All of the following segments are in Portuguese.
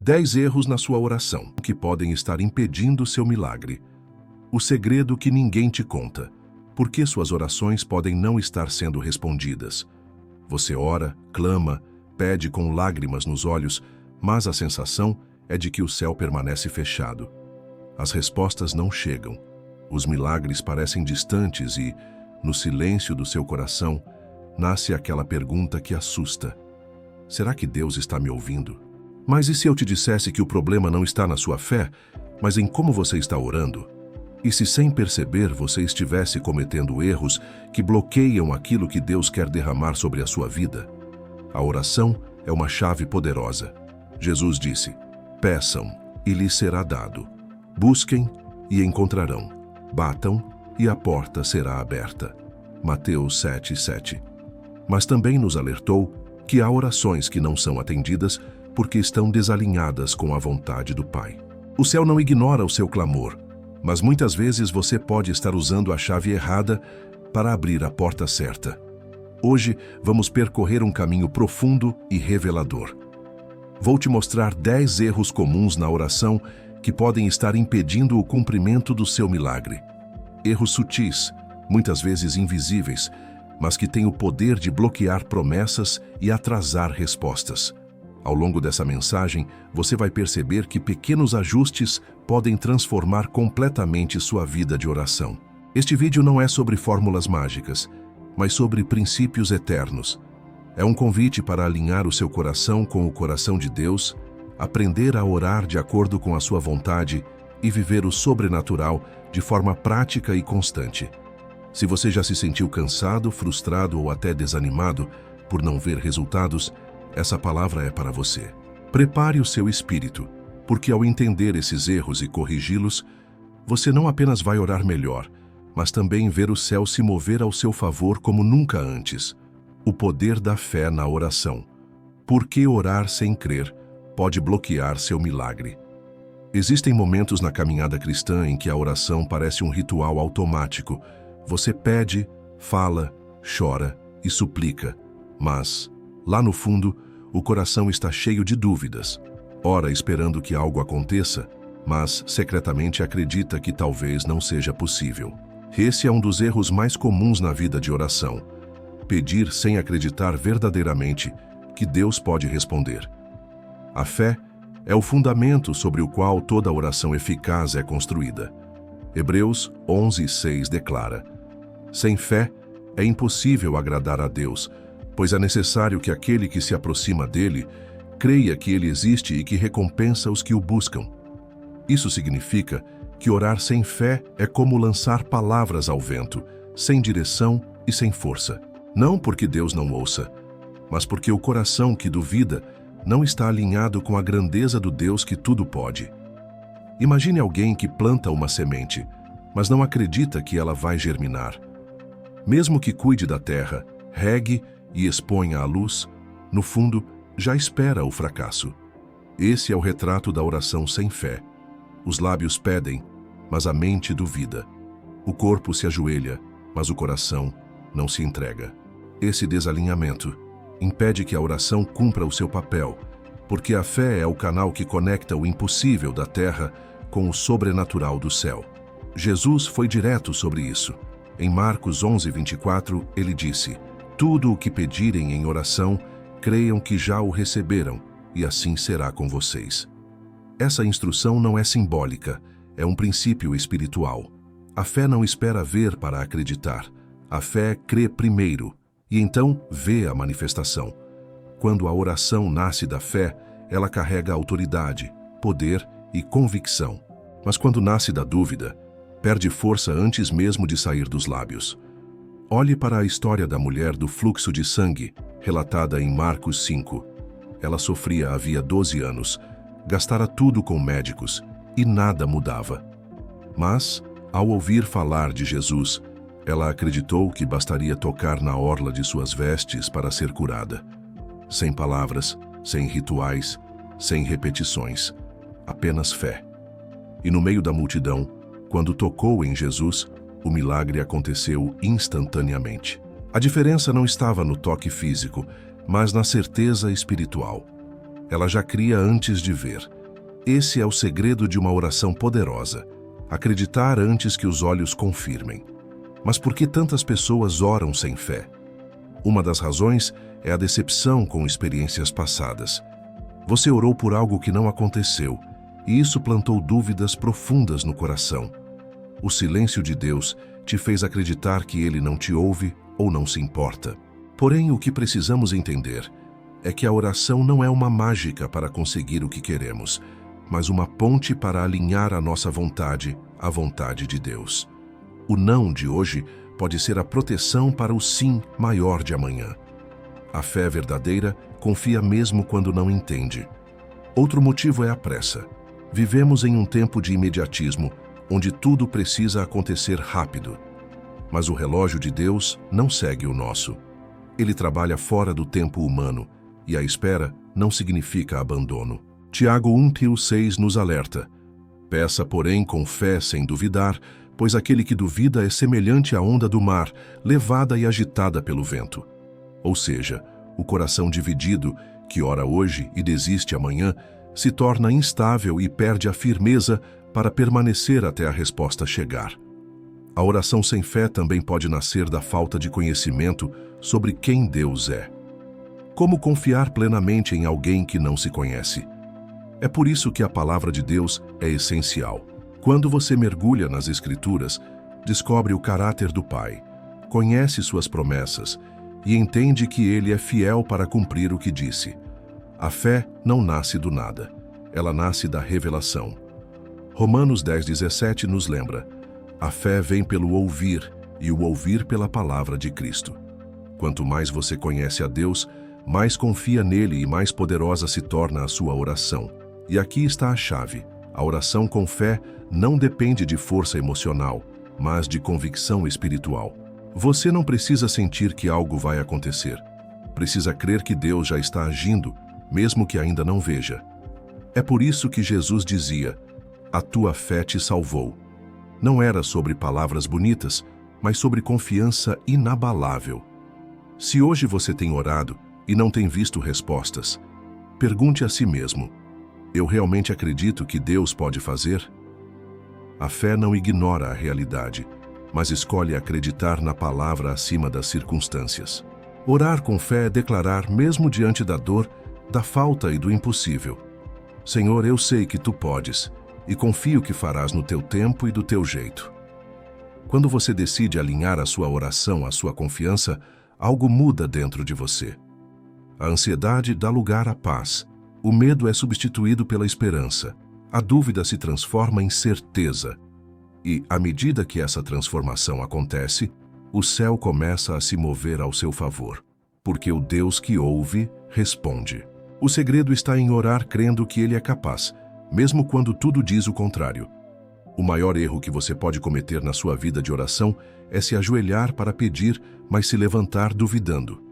10 erros na sua oração que podem estar impedindo seu milagre. O segredo que ninguém te conta. Por que suas orações podem não estar sendo respondidas? Você ora, clama, pede com lágrimas nos olhos, mas a sensação é de que o céu permanece fechado. As respostas não chegam. Os milagres parecem distantes e, no silêncio do seu coração, nasce aquela pergunta que assusta. Será que Deus está me ouvindo? Mas e se eu te dissesse que o problema não está na sua fé, mas em como você está orando? E se sem perceber você estivesse cometendo erros que bloqueiam aquilo que Deus quer derramar sobre a sua vida? A oração é uma chave poderosa. Jesus disse: peçam e lhes será dado. Busquem e encontrarão. Batam e a porta será aberta. Mateus 7:7. Mas também nos alertou que há orações que não são atendidas porque estão desalinhadas com a vontade do Pai. O céu não ignora o seu clamor, mas muitas vezes você pode estar usando a chave errada para abrir a porta certa. Hoje vamos percorrer um caminho profundo e revelador. Vou te mostrar 10 erros comuns na oração que podem estar impedindo o cumprimento do seu milagre. Erros sutis, muitas vezes invisíveis, mas que têm o poder de bloquear promessas e atrasar respostas. Ao longo dessa mensagem, você vai perceber que pequenos ajustes podem transformar completamente sua vida de oração. Este vídeo não é sobre fórmulas mágicas, mas sobre princípios eternos. É um convite para alinhar o seu coração com o coração de Deus, aprender a orar de acordo com a sua vontade e viver o sobrenatural de forma prática e constante. Se você já se sentiu cansado, frustrado ou até desanimado por não ver resultados, essa palavra é para você. Prepare o seu espírito, porque ao entender esses erros e corrigi-los, você não apenas vai orar melhor, mas também ver o céu se mover ao seu favor como nunca antes. O poder da fé na oração. Por que orar sem crer pode bloquear seu milagre? Existem momentos na caminhada cristã em que a oração parece um ritual automático. Você pede, fala, chora e suplica, mas, lá no fundo, o coração está cheio de dúvidas. Ora esperando que algo aconteça, mas secretamente acredita que talvez não seja possível. Esse é um dos erros mais comuns na vida de oração. Pedir sem acreditar verdadeiramente que Deus pode responder. A fé é o fundamento sobre o qual toda oração eficaz é construída. Hebreus 11:6 declara: sem fé é impossível agradar a Deus, pois é necessário que aquele que se aproxima dele creia que ele existe e que recompensa os que o buscam. Isso significa que orar sem fé é como lançar palavras ao vento, sem direção e sem força. Não porque Deus não ouça, mas porque o coração que duvida não está alinhado com a grandeza do Deus que tudo pode. Imagine alguém que planta uma semente, mas não acredita que ela vai germinar. Mesmo que cuide da terra, regue e exponha à luz, no fundo, já espera o fracasso. Esse é o retrato da oração sem fé. Os lábios pedem, mas a mente duvida. O corpo se ajoelha, mas o coração não se entrega. Esse desalinhamento impede que a oração cumpra o seu papel, porque a fé é o canal que conecta o impossível da terra com o sobrenatural do céu. Jesus foi direto sobre isso. Em Marcos 11:24, ele disse: tudo o que pedirem em oração, creiam que já o receberam, e assim será com vocês. Essa instrução não é simbólica, é um princípio espiritual. A fé não espera ver para acreditar. A fé crê primeiro, e então vê a manifestação. Quando a oração nasce da fé, ela carrega autoridade, poder e convicção. Mas quando nasce da dúvida, perde força antes mesmo de sair dos lábios. Olhe para a história da mulher do fluxo de sangue, relatada em Marcos 5. Ela sofria havia 12 anos, gastara tudo com médicos e nada mudava. Mas, ao ouvir falar de Jesus, ela acreditou que bastaria tocar na orla de suas vestes para ser curada. Sem palavras, sem rituais, sem repetições, apenas fé. E no meio da multidão, quando tocou em Jesus, o milagre aconteceu instantaneamente. A diferença não estava no toque físico, mas na certeza espiritual. Ela já cria antes de ver. Esse é o segredo de uma oração poderosa. Acreditar antes que os olhos confirmem. Mas por que tantas pessoas oram sem fé? Uma das razões é a decepção com experiências passadas. Você orou por algo que não aconteceu, e isso plantou dúvidas profundas no coração. O silêncio de Deus te fez acreditar que Ele não te ouve ou não se importa. Porém, o que precisamos entender é que a oração não é uma mágica para conseguir o que queremos, mas uma ponte para alinhar a nossa vontade à vontade de Deus. O não de hoje pode ser a proteção para o sim maior de amanhã. A fé verdadeira confia mesmo quando não entende. Outro motivo é a pressa. Vivemos em um tempo de imediatismo, onde tudo precisa acontecer rápido. Mas o relógio de Deus não segue o nosso. Ele trabalha fora do tempo humano, e a espera não significa abandono. Tiago 1:6 nos alerta: peça, porém, com fé sem duvidar, pois aquele que duvida é semelhante à onda do mar, levada e agitada pelo vento. Ou seja, o coração dividido, que ora hoje e desiste amanhã, se torna instável e perde a firmeza para permanecer até a resposta chegar. A oração sem fé também pode nascer da falta de conhecimento sobre quem Deus é. Como confiar plenamente em alguém que não se conhece? É por isso que a palavra de Deus é essencial. Quando você mergulha nas Escrituras, descobre o caráter do Pai, conhece suas promessas e entende que Ele é fiel para cumprir o que disse. A fé não nasce do nada, ela nasce da revelação. Romanos 10:17 nos lembra: a fé vem pelo ouvir e o ouvir pela palavra de Cristo. Quanto mais você conhece a Deus, mais confia nele e mais poderosa se torna a sua oração. E aqui está a chave. A oração com fé não depende de força emocional, mas de convicção espiritual. Você não precisa sentir que algo vai acontecer. Precisa crer que Deus já está agindo, mesmo que ainda não veja. É por isso que Jesus dizia: a tua fé te salvou. Não era sobre palavras bonitas, mas sobre confiança inabalável. Se hoje você tem orado e não tem visto respostas, pergunte a si mesmo: eu realmente acredito que Deus pode fazer? A fé não ignora a realidade, mas escolhe acreditar na palavra acima das circunstâncias. Orar com fé é declarar, mesmo diante da dor, da falta e do impossível: Senhor, eu sei que Tu podes, e confio que farás no Teu tempo e do Teu jeito. Quando você decide alinhar a sua oração à sua confiança, algo muda dentro de você. A ansiedade dá lugar à paz. O medo é substituído pela esperança. A dúvida se transforma em certeza. E, à medida que essa transformação acontece, o céu começa a se mover ao seu favor. Porque o Deus que ouve, responde. O segredo está em orar crendo que Ele é capaz, mesmo quando tudo diz o contrário. O maior erro que você pode cometer na sua vida de oração é se ajoelhar para pedir, mas se levantar duvidando.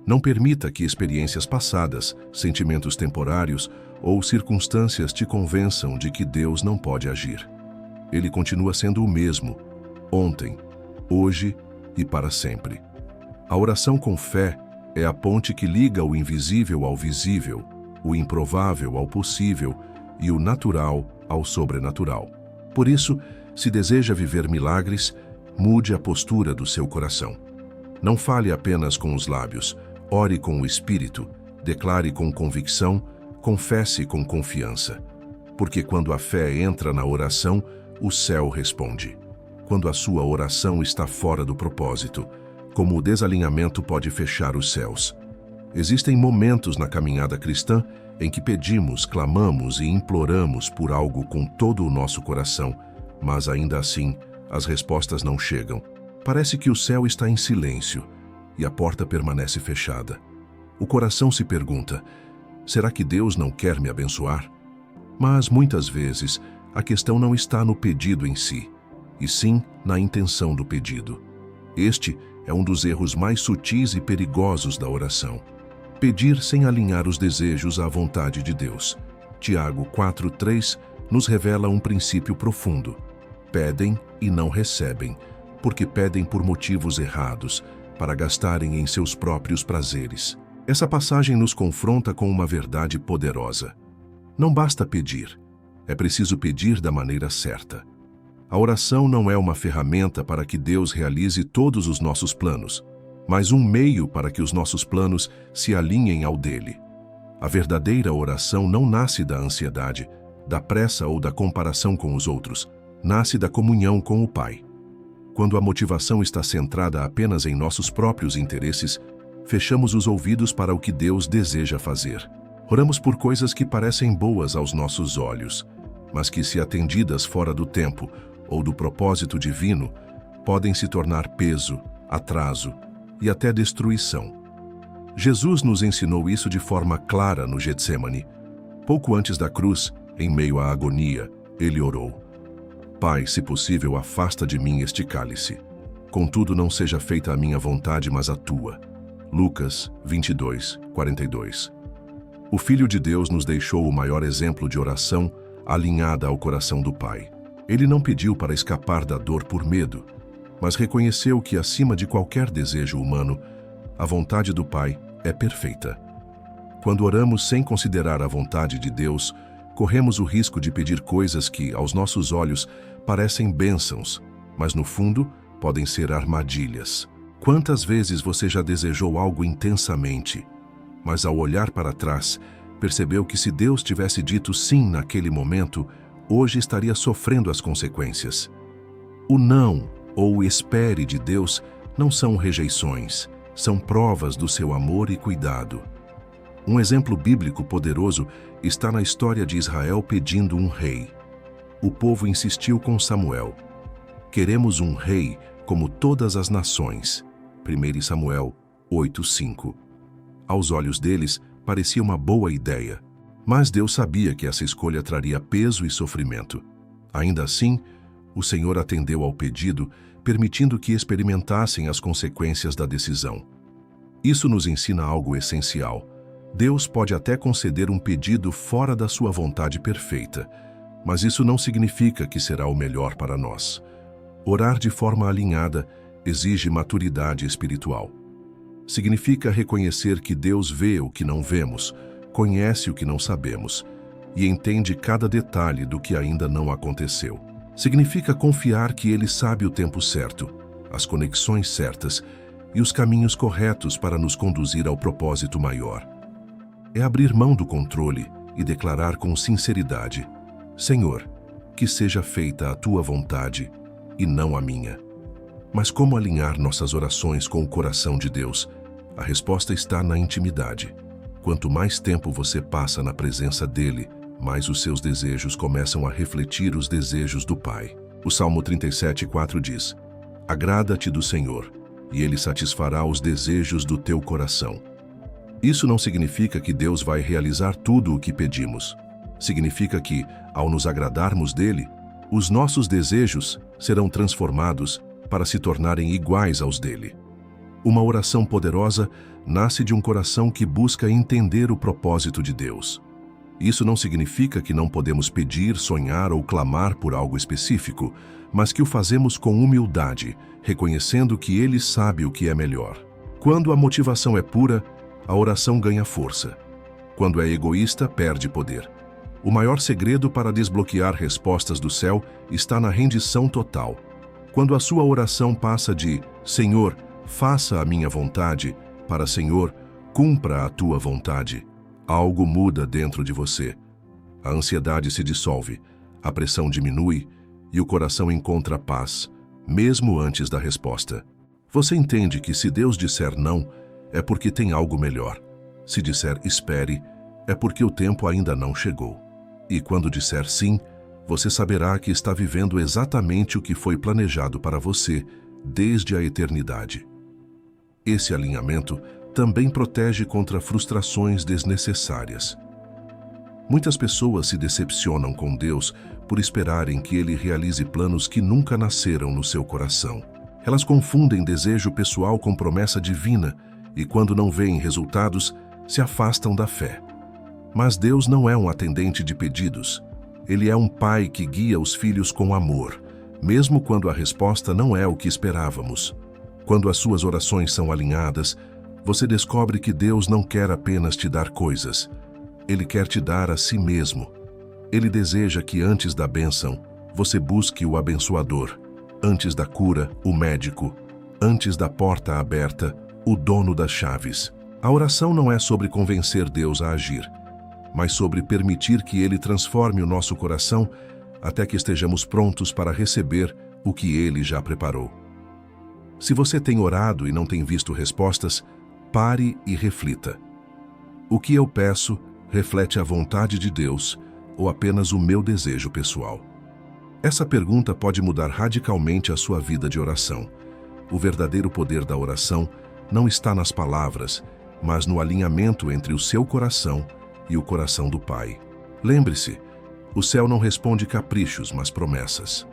Não permita que experiências passadas, sentimentos temporários ou circunstâncias te convençam de que Deus não pode agir. Ele continua sendo o mesmo, ontem, hoje e para sempre. A oração com fé é a ponte que liga o invisível ao visível, o improvável ao possível e o natural ao sobrenatural. Por isso, se deseja viver milagres, mude a postura do seu coração. Não fale apenas com os lábios, ore com o Espírito, declare com convicção, confesse com confiança. Porque quando a fé entra na oração, o céu responde. Quando a sua oração está fora do propósito, como o desalinhamento pode fechar os céus. Existem momentos na caminhada cristã em que pedimos, clamamos e imploramos por algo com todo o nosso coração, mas ainda assim, as respostas não chegam. Parece que o céu está em silêncio e a porta permanece fechada. O coração se pergunta: será que Deus não quer me abençoar? Mas, muitas vezes, a questão não está no pedido em si, e sim na intenção do pedido. Este é um dos erros mais sutis e perigosos da oração. Pedir sem alinhar os desejos à vontade de Deus. Tiago 4:3 nos revela um princípio profundo. Pedem e não recebem, porque pedem por motivos errados, para gastarem em seus próprios prazeres. Essa passagem nos confronta com uma verdade poderosa. Não basta pedir, é preciso pedir da maneira certa. A oração não é uma ferramenta para que Deus realize todos os nossos planos, mas um meio para que os nossos planos se alinhem ao dele. A verdadeira oração não nasce da ansiedade, da pressa ou da comparação com os outros, nasce da comunhão com o Pai. Quando a motivação está centrada apenas em nossos próprios interesses, fechamos os ouvidos para o que Deus deseja fazer. Oramos por coisas que parecem boas aos nossos olhos, mas que, se atendidas fora do tempo ou do propósito divino, podem se tornar peso, atraso e até destruição. Jesus nos ensinou isso de forma clara no Getsêmani. Pouco antes da cruz, em meio à agonia, ele orou: Pai, se possível, afasta de mim este cálice. Contudo, não seja feita a minha vontade, mas a tua. Lucas 22, 42. O Filho de Deus nos deixou o maior exemplo de oração alinhada ao coração do Pai. Ele não pediu para escapar da dor por medo, mas reconheceu que, acima de qualquer desejo humano, a vontade do Pai é perfeita. Quando oramos sem considerar a vontade de Deus, corremos o risco de pedir coisas que, aos nossos olhos, parecem bênçãos, mas no fundo podem ser armadilhas. Quantas vezes você já desejou algo intensamente, mas ao olhar para trás, percebeu que, se Deus tivesse dito sim naquele momento, hoje estaria sofrendo as consequências? O não ou o espere de Deus não são rejeições, são provas do seu amor e cuidado. Um exemplo bíblico poderoso está na história de Israel pedindo um rei. O povo insistiu com Samuel: queremos um rei como todas as nações. 1 Samuel 8:5. Aos olhos deles, parecia uma boa ideia, mas Deus sabia que essa escolha traria peso e sofrimento. Ainda assim, o Senhor atendeu ao pedido, permitindo que experimentassem as consequências da decisão. Isso nos ensina algo essencial. Deus pode até conceder um pedido fora da sua vontade perfeita, mas isso não significa que será o melhor para nós. Orar de forma alinhada exige maturidade espiritual. Significa reconhecer que Deus vê o que não vemos, conhece o que não sabemos e entende cada detalhe do que ainda não aconteceu. Significa confiar que Ele sabe o tempo certo, as conexões certas e os caminhos corretos para nos conduzir ao propósito maior. É abrir mão do controle e declarar com sinceridade: Senhor, que seja feita a Tua vontade e não a minha. Mas como alinhar nossas orações com o coração de Deus? A resposta está na intimidade. Quanto mais tempo você passa na presença dele, mais os seus desejos começam a refletir os desejos do Pai. O Salmo 37:4 diz: agrada-te do Senhor, e Ele satisfará os desejos do teu coração. Isso não significa que Deus vai realizar tudo o que pedimos. Significa que, ao nos agradarmos dele, os nossos desejos serão transformados para se tornarem iguais aos dele. Uma oração poderosa nasce de um coração que busca entender o propósito de Deus. Isso não significa que não podemos pedir, sonhar ou clamar por algo específico, mas que o fazemos com humildade, reconhecendo que Ele sabe o que é melhor. Quando a motivação é pura, a oração ganha força. Quando é egoísta, perde poder. O maior segredo para desbloquear respostas do céu está na rendição total. Quando a sua oração passa de Senhor, faça a minha vontade, para Senhor, cumpra a tua vontade, algo muda dentro de você. A ansiedade se dissolve, a pressão diminui e o coração encontra paz, mesmo antes da resposta. Você entende que, se Deus disser não, é porque tem algo melhor. Se disser espere, é porque o tempo ainda não chegou. E quando disser sim, você saberá que está vivendo exatamente o que foi planejado para você desde a eternidade. Esse alinhamento também protege contra frustrações desnecessárias. Muitas pessoas se decepcionam com Deus por esperarem que Ele realize planos que nunca nasceram no seu coração. Elas confundem desejo pessoal com promessa divina e, quando não veem resultados, se afastam da fé. Mas Deus não é um atendente de pedidos. Ele é um pai que guia os filhos com amor, mesmo quando a resposta não é o que esperávamos. Quando as suas orações são alinhadas, você descobre que Deus não quer apenas te dar coisas. Ele quer te dar a si mesmo. Ele deseja que antes da bênção, você busque o abençoador. Antes da cura, o médico. Antes da porta aberta, o dono das chaves. A oração não é sobre convencer Deus a agir, mas sobre permitir que Ele transforme o nosso coração até que estejamos prontos para receber o que Ele já preparou. Se você tem orado e não tem visto respostas, pare e reflita. O que eu peço reflete a vontade de Deus ou apenas o meu desejo pessoal? Essa pergunta pode mudar radicalmente a sua vida de oração. O verdadeiro poder da oração não está nas palavras, mas no alinhamento entre o seu coração e o coração do Pai. Lembre-se, o céu não responde caprichos, mas promessas.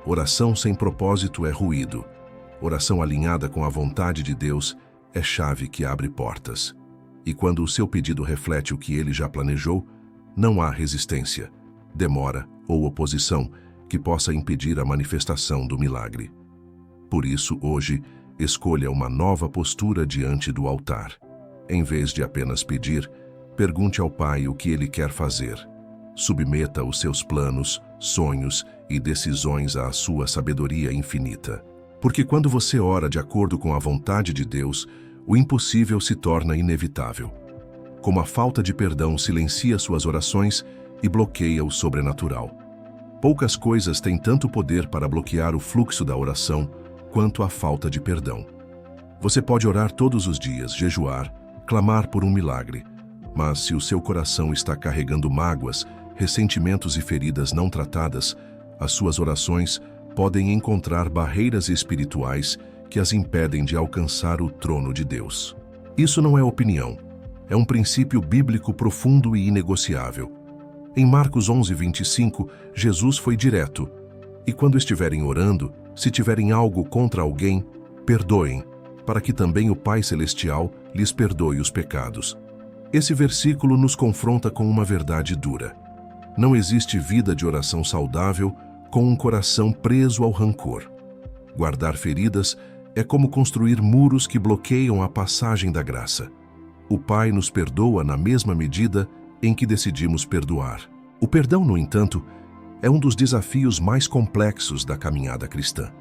Oração sem propósito é ruído. Oração alinhada com a vontade de Deus é chave que abre portas. E quando o seu pedido reflete o que Ele já planejou, não há resistência, demora ou oposição que possa impedir a manifestação do milagre. Por isso, hoje, escolha uma nova postura diante do altar. Em vez de apenas pedir, pergunte ao Pai o que Ele quer fazer. Submeta os seus planos, sonhos e decisões à sua sabedoria infinita. Porque quando você ora de acordo com a vontade de Deus, o impossível se torna inevitável. Como a falta de perdão silencia suas orações e bloqueia o sobrenatural. Poucas coisas têm tanto poder para bloquear o fluxo da oração quanto a falta de perdão. Você pode orar todos os dias, jejuar, clamar por um milagre, mas se o seu coração está carregando mágoas, ressentimentos e feridas não tratadas, as suas orações podem encontrar barreiras espirituais que as impedem de alcançar o trono de Deus. Isso não é opinião, é um princípio bíblico profundo e inegociável. Em Marcos 11:25, Jesus foi direto: "E quando estiverem orando, se tiverem algo contra alguém, perdoem, para que também o Pai Celestial lhes perdoe os pecados." Esse versículo nos confronta com uma verdade dura. Não existe vida de oração saudável com um coração preso ao rancor. Guardar feridas é como construir muros que bloqueiam a passagem da graça. O Pai nos perdoa na mesma medida em que decidimos perdoar. O perdão, no entanto, é um dos desafios mais complexos da caminhada cristã,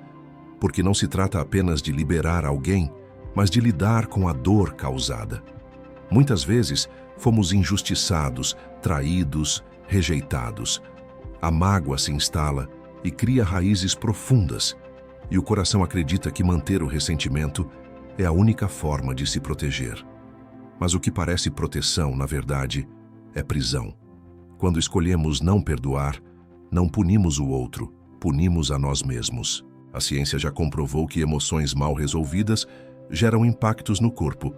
porque não se trata apenas de liberar alguém, mas de lidar com a dor causada. Muitas vezes fomos injustiçados, traídos, rejeitados. A mágoa se instala e cria raízes profundas, e o coração acredita que manter o ressentimento é a única forma de se proteger. Mas o que parece proteção, na verdade, é prisão. Quando escolhemos não perdoar, não punimos o outro, punimos a nós mesmos. A ciência já comprovou que emoções mal resolvidas geram impactos no corpo,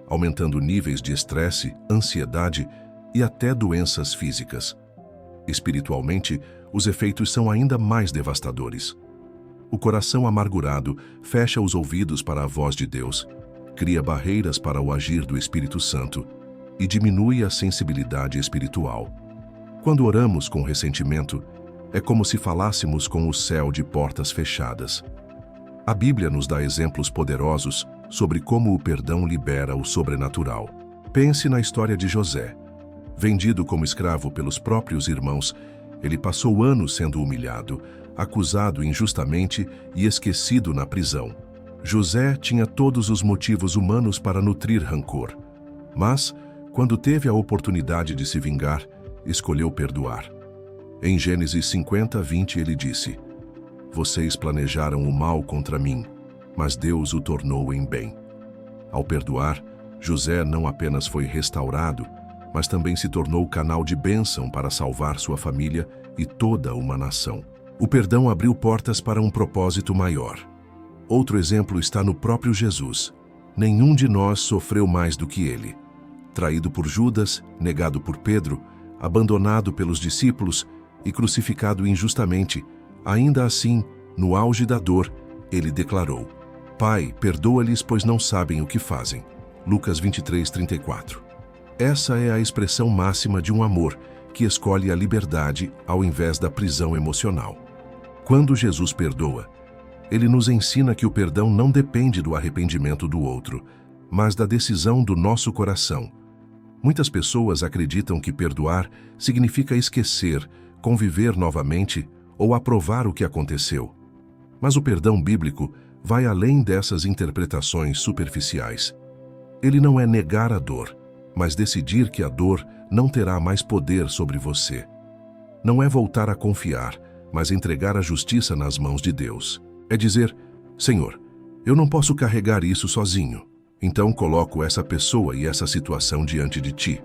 aumentando níveis de estresse, ansiedade e até doenças físicas. Espiritualmente, os efeitos são ainda mais devastadores. O coração amargurado fecha os ouvidos para a voz de Deus, cria barreiras para o agir do Espírito Santo e diminui a sensibilidade espiritual. Quando oramos com ressentimento, é como se falássemos com o céu de portas fechadas. A Bíblia nos dá exemplos poderosos sobre como o perdão libera o sobrenatural. Pense na história de José. Vendido como escravo pelos próprios irmãos, ele passou anos sendo humilhado, acusado injustamente e esquecido na prisão. José tinha todos os motivos humanos para nutrir rancor. Mas, quando teve a oportunidade de se vingar, escolheu perdoar. Em Gênesis 50:20 ele disse: "Vocês planejaram o mal contra mim, mas Deus o tornou em bem." Ao perdoar, José não apenas foi restaurado, mas também se tornou canal de bênção para salvar sua família e toda uma nação. O perdão abriu portas para um propósito maior. Outro exemplo está no próprio Jesus. Nenhum de nós sofreu mais do que ele. Traído por Judas, negado por Pedro, abandonado pelos discípulos e crucificado injustamente, ainda assim, no auge da dor, ele declarou: "Pai, perdoa-lhes, pois não sabem o que fazem." Lucas 23:34. Essa é a expressão máxima de um amor que escolhe a liberdade ao invés da prisão emocional. Quando Jesus perdoa, ele nos ensina que o perdão não depende do arrependimento do outro, mas da decisão do nosso coração. Muitas pessoas acreditam que perdoar significa esquecer, conviver novamente ou aprovar o que aconteceu. Mas o perdão bíblico vai além dessas interpretações superficiais. Ele não é negar a dor, mas decidir que a dor não terá mais poder sobre você. Não é voltar a confiar, mas entregar a justiça nas mãos de Deus. É dizer: Senhor, eu não posso carregar isso sozinho, então coloco essa pessoa e essa situação diante de Ti.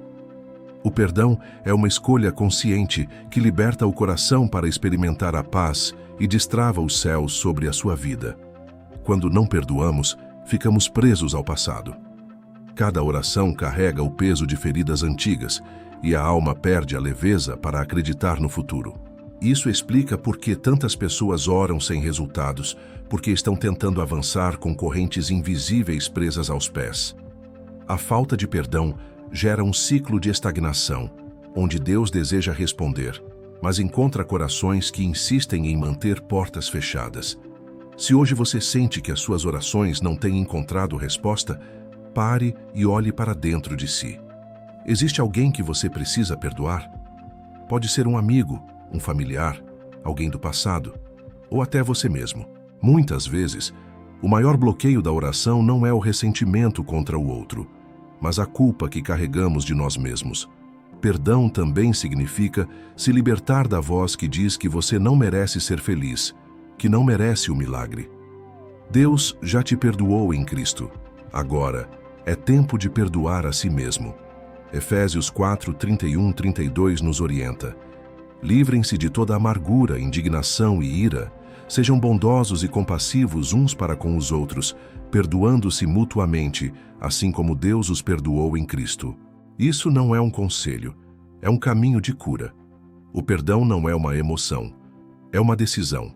O perdão é uma escolha consciente que liberta o coração para experimentar a paz e destrava os céus sobre a sua vida. Quando não perdoamos, ficamos presos ao passado. Cada oração carrega o peso de feridas antigas e a alma perde a leveza para acreditar no futuro. Isso explica por que tantas pessoas oram sem resultados, porque estão tentando avançar com correntes invisíveis presas aos pés. A falta de perdão gera um ciclo de estagnação, onde Deus deseja responder, mas encontra corações que insistem em manter portas fechadas. Se hoje você sente que as suas orações não têm encontrado resposta, pare e olhe para dentro de si. Existe alguém que você precisa perdoar? Pode ser um amigo, um familiar, alguém do passado, ou até você mesmo. Muitas vezes, o maior bloqueio da oração não é o ressentimento contra o outro, mas a culpa que carregamos de nós mesmos. Perdão também significa se libertar da voz que diz que você não merece ser feliz, que não merece o milagre. Deus já te perdoou em Cristo. Agora, é tempo de perdoar a si mesmo. Efésios 4, 31, 32 nos orienta: livrem-se de toda amargura, indignação e ira. Sejam bondosos e compassivos uns para com os outros, perdoando-se mutuamente, assim como Deus os perdoou em Cristo. Isso não é um conselho, é um caminho de cura. O perdão não é uma emoção, é uma decisão.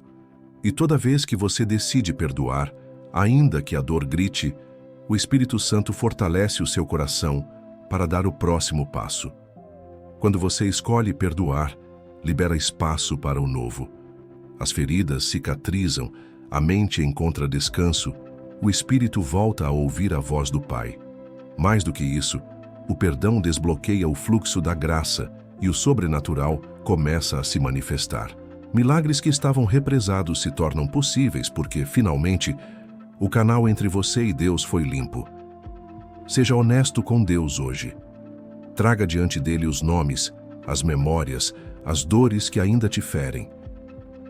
E toda vez que você decide perdoar, ainda que a dor grite, o Espírito Santo fortalece o seu coração para dar o próximo passo. Quando você escolhe perdoar, libera espaço para o novo. As feridas cicatrizam, a mente encontra descanso, o espírito volta a ouvir a voz do Pai. Mais do que isso, o perdão desbloqueia o fluxo da graça e o sobrenatural começa a se manifestar. Milagres que estavam represados se tornam possíveis porque, finalmente, o canal entre você e Deus foi limpo. Seja honesto com Deus hoje. Traga diante dele os nomes, as memórias, as dores que ainda te ferem.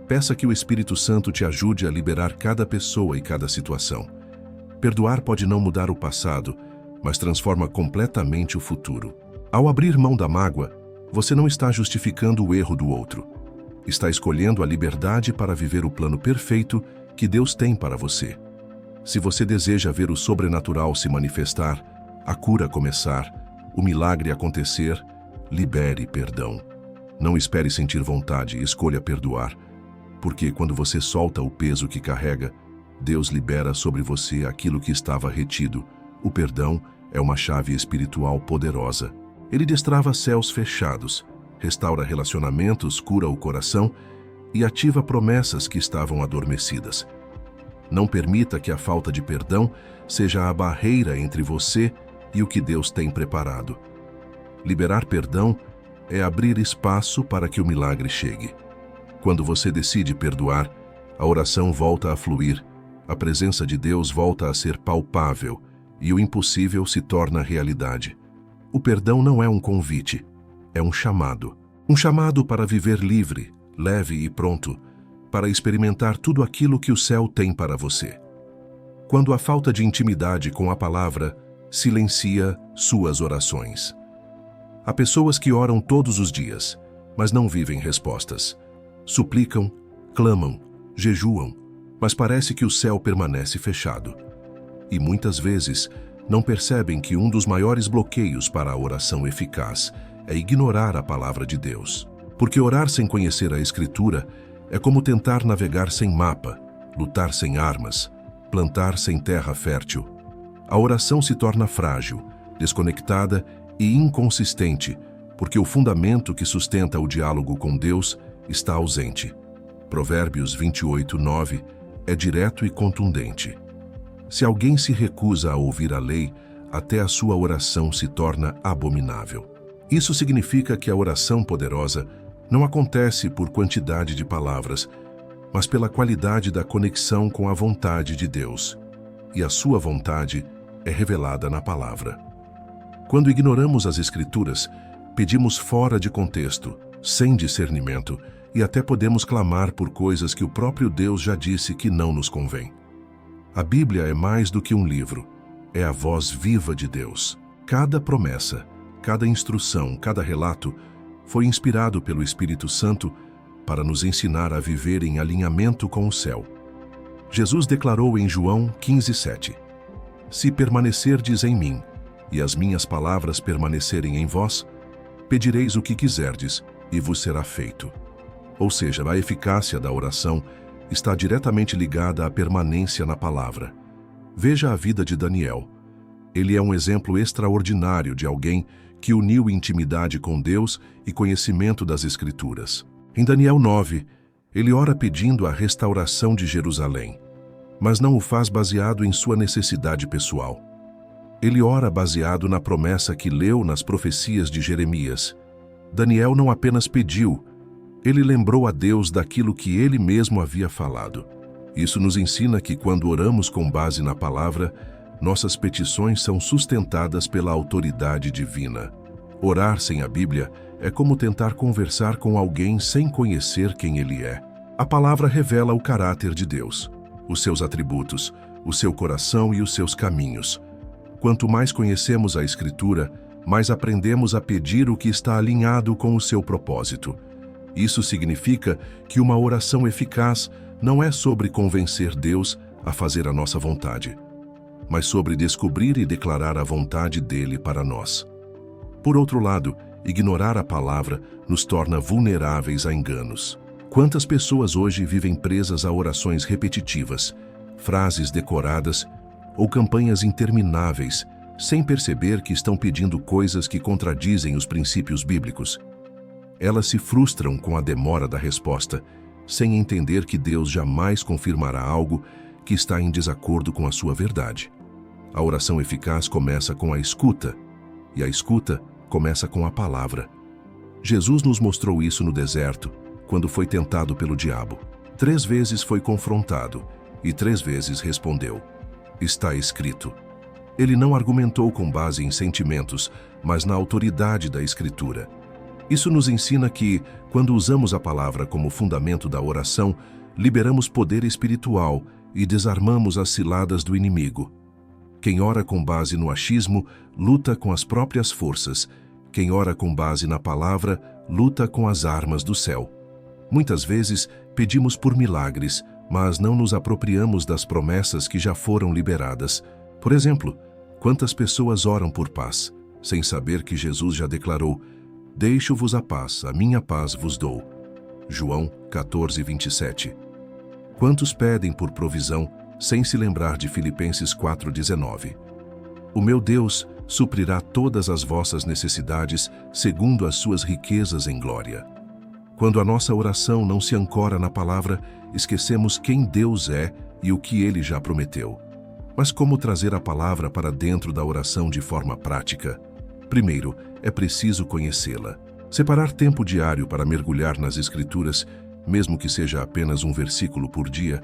Peça que o Espírito Santo te ajude a liberar cada pessoa e cada situação. Perdoar pode não mudar o passado, mas transforma completamente o futuro. Ao abrir mão da mágoa, você não está justificando o erro do outro. Está escolhendo a liberdade para viver o plano perfeito que Deus tem para você. Se você deseja ver o sobrenatural se manifestar, a cura começar, o milagre acontecer, libere perdão. Não espere sentir vontade, escolha perdoar. Porque quando você solta o peso que carrega, Deus libera sobre você aquilo que estava retido. O perdão é uma chave espiritual poderosa. Ele destrava céus fechados, restaura relacionamentos, cura o coração e ativa promessas que estavam adormecidas. Não permita que a falta de perdão seja a barreira entre você e o que Deus tem preparado. Liberar perdão é abrir espaço para que o milagre chegue. Quando você decide perdoar, a oração volta a fluir, a presença de Deus volta a ser palpável e o impossível se torna realidade. O perdão não é um convite, é um chamado. Um chamado para viver livre, leve e pronto, para experimentar tudo aquilo que o céu tem para você. Quando a falta de intimidade com a palavra silencia suas orações. Há pessoas que oram todos os dias, mas não vivem respostas. Suplicam, clamam, jejuam, mas parece que o céu permanece fechado. E muitas vezes não percebem que um dos maiores bloqueios para a oração eficaz é ignorar a palavra de Deus. Porque orar sem conhecer a Escritura é como tentar navegar sem mapa, lutar sem armas, plantar sem terra fértil. A oração se torna frágil, desconectada e inconsistente, porque o fundamento que sustenta o diálogo com Deus está ausente. Provérbios 28, 9 é direto e contundente. Se alguém se recusa a ouvir a lei, até a sua oração se torna abominável. Isso significa que a oração poderosa não acontece por quantidade de palavras, mas pela qualidade da conexão com a vontade de Deus. E a sua vontade é revelada na palavra. Quando ignoramos as Escrituras, pedimos fora de contexto, sem discernimento, e até podemos clamar por coisas que o próprio Deus já disse que não nos convém. A Bíblia é mais do que um livro, é a voz viva de Deus. Cada promessa, cada instrução, cada relato foi inspirado pelo Espírito Santo para nos ensinar a viver em alinhamento com o céu. Jesus declarou em João 15:7: Se permanecerdes em mim, e as minhas palavras permanecerem em vós, pedireis o que quiserdes, e vos será feito. Ou seja, a eficácia da oração está diretamente ligada à permanência na palavra. Veja a vida de Daniel. Ele é um exemplo extraordinário de alguém que uniu intimidade com Deus e conhecimento das Escrituras. Em Daniel 9, ele ora pedindo a restauração de Jerusalém, mas não o faz baseado em sua necessidade pessoal. Ele ora baseado na promessa que leu nas profecias de Jeremias. Daniel não apenas pediu, ele lembrou a Deus daquilo que ele mesmo havia falado. Isso nos ensina que quando oramos com base na palavra, nossas petições são sustentadas pela autoridade divina. Orar sem a Bíblia é como tentar conversar com alguém sem conhecer quem ele é. A palavra revela o caráter de Deus, os seus atributos, o seu coração e os seus caminhos. Quanto mais conhecemos a Escritura, mais aprendemos a pedir o que está alinhado com o seu propósito. Isso significa que uma oração eficaz não é sobre convencer Deus a fazer a nossa vontade, mas sobre descobrir e declarar a vontade dele para nós. Por outro lado, ignorar a palavra nos torna vulneráveis a enganos. Quantas pessoas hoje vivem presas a orações repetitivas, frases decoradas ou campanhas intermináveis, sem perceber que estão pedindo coisas que contradizem os princípios bíblicos? Elas se frustram com a demora da resposta, sem entender que Deus jamais confirmará algo que está em desacordo com a sua verdade. A oração eficaz começa com a escuta, e a escuta começa com a palavra. Jesus nos mostrou isso no deserto, quando foi tentado pelo diabo. 3 vezes foi confrontado, e 3 vezes respondeu: Está escrito. Ele não argumentou com base em sentimentos, mas na autoridade da Escritura. Isso nos ensina que, quando usamos a palavra como fundamento da oração, liberamos poder espiritual e desarmamos as ciladas do inimigo. Quem ora com base no achismo, luta com as próprias forças. Quem ora com base na palavra, luta com as armas do céu. Muitas vezes, pedimos por milagres, mas não nos apropriamos das promessas que já foram liberadas. Por exemplo, quantas pessoas oram por paz, sem saber que Jesus já declarou: Deixo-vos a paz, a minha paz vos dou. João 14:27. Quantos pedem por provisão, sem se lembrar de Filipenses 4:19? O meu Deus suprirá todas as vossas necessidades, segundo as suas riquezas em glória. Quando a nossa oração não se ancora na palavra, esquecemos quem Deus é e o que Ele já prometeu. Mas como trazer a palavra para dentro da oração de forma prática? Primeiro, é preciso conhecê-la. Separar tempo diário para mergulhar nas Escrituras, mesmo que seja apenas um versículo por dia,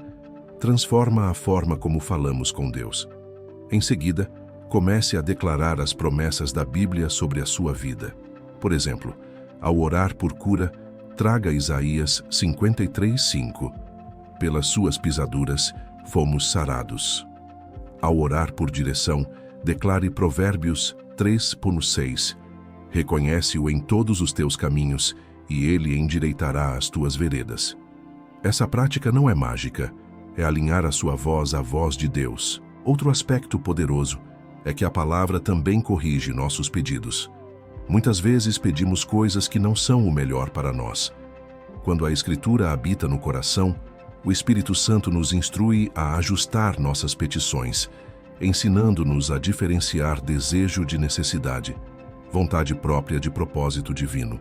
transforma a forma como falamos com Deus. Em seguida, comece a declarar as promessas da Bíblia sobre a sua vida. Por exemplo, ao orar por cura, traga Isaías 53:5. Pelas suas pisaduras, fomos sarados. Ao orar por direção, declare Provérbios 3:6. Reconhece-o em todos os teus caminhos, e ele endireitará as tuas veredas. Essa prática não é mágica, é alinhar a sua voz à voz de Deus. Outro aspecto poderoso é que a palavra também corrige nossos pedidos. Muitas vezes pedimos coisas que não são o melhor para nós. Quando a Escritura habita no coração, o Espírito Santo nos instrui a ajustar nossas petições, ensinando-nos a diferenciar desejo de necessidade, vontade própria de propósito divino.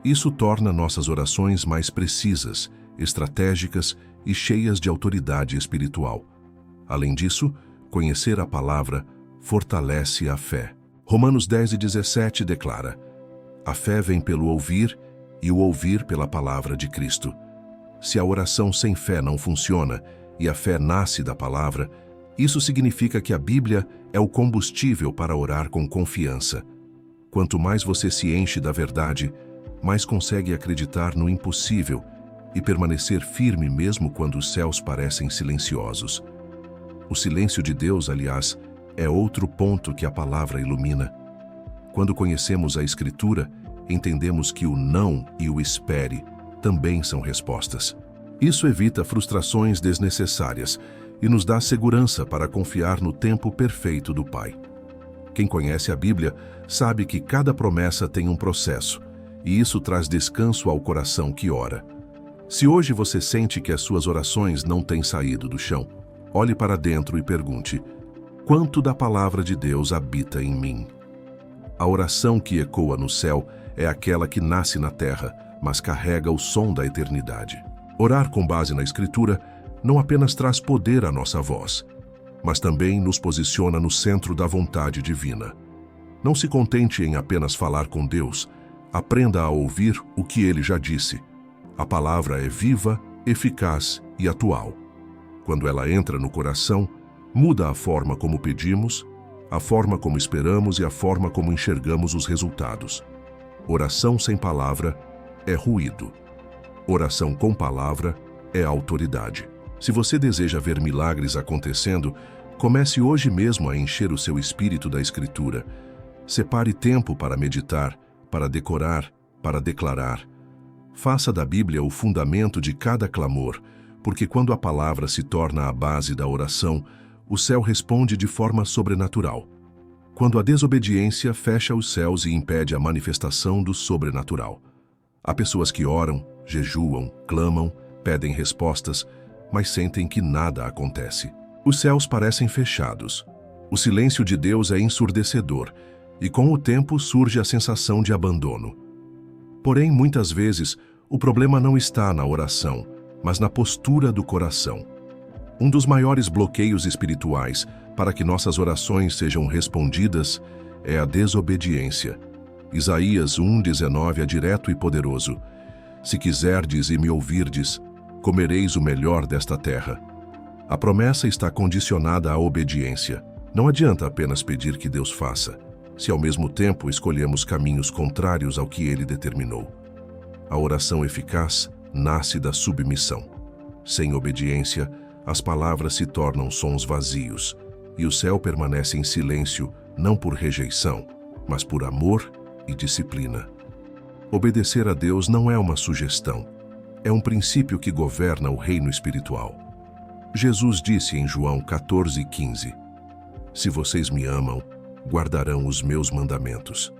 Isso torna nossas orações mais precisas, estratégicas e cheias de autoridade espiritual. Além disso, conhecer a palavra fortalece a fé. Romanos 10:17 declara: a fé vem pelo ouvir e o ouvir pela palavra de Cristo. Se a oração sem fé não funciona e a fé nasce da palavra, isso significa que a Bíblia é o combustível para orar com confiança. Quanto mais você se enche da verdade, mais consegue acreditar no impossível e permanecer firme mesmo quando os céus parecem silenciosos. O silêncio de Deus, aliás, é outro ponto que a palavra ilumina. Quando conhecemos a Escritura, entendemos que o não e o espere também são respostas. Isso evita frustrações desnecessárias e nos dá segurança para confiar no tempo perfeito do Pai. Quem conhece a Bíblia sabe que cada promessa tem um processo, e isso traz descanso ao coração que ora. Se hoje você sente que as suas orações não têm saído do chão, olhe para dentro e pergunte: quanto da palavra de Deus habita em mim? A oração que ecoa no céu é aquela que nasce na terra, mas carrega o som da eternidade. Orar com base na Escritura não apenas traz poder à nossa voz, mas também nos posiciona no centro da vontade divina. Não se contente em apenas falar com Deus, aprenda a ouvir o que Ele já disse. A palavra é viva, eficaz e atual. Quando ela entra no coração, muda a forma como pedimos, a forma como esperamos e a forma como enxergamos os resultados. Oração sem palavra é ruído. Oração com palavra é autoridade. Se você deseja ver milagres acontecendo, comece hoje mesmo a encher o seu espírito da Escritura. Separe tempo para meditar, para decorar, para declarar. Faça da Bíblia o fundamento de cada clamor, porque quando a palavra se torna a base da oração, o céu responde de forma sobrenatural. Quando a desobediência fecha os céus e impede a manifestação do sobrenatural. Há pessoas que oram, jejuam, clamam, pedem respostas, mas sentem que nada acontece. Os céus parecem fechados. O silêncio de Deus é ensurdecedor, e com o tempo surge a sensação de abandono. Porém, muitas vezes, o problema não está na oração, mas na postura do coração. Um dos maiores bloqueios espirituais para que nossas orações sejam respondidas é a desobediência. Isaías 1:19 é direto e poderoso: se quiserdes e me ouvirdes, comereis o melhor desta terra. A promessa está condicionada à obediência. Não adianta apenas pedir que Deus faça, se ao mesmo tempo escolhemos caminhos contrários ao que Ele determinou. A oração eficaz nasce da submissão. Sem obediência, as palavras se tornam sons vazios, e o céu permanece em silêncio, não por rejeição, mas por amor e disciplina. Obedecer a Deus não é uma sugestão, é um princípio que governa o reino espiritual. Jesus disse em João 14:15: se vocês me amam, guardarão os meus mandamentos.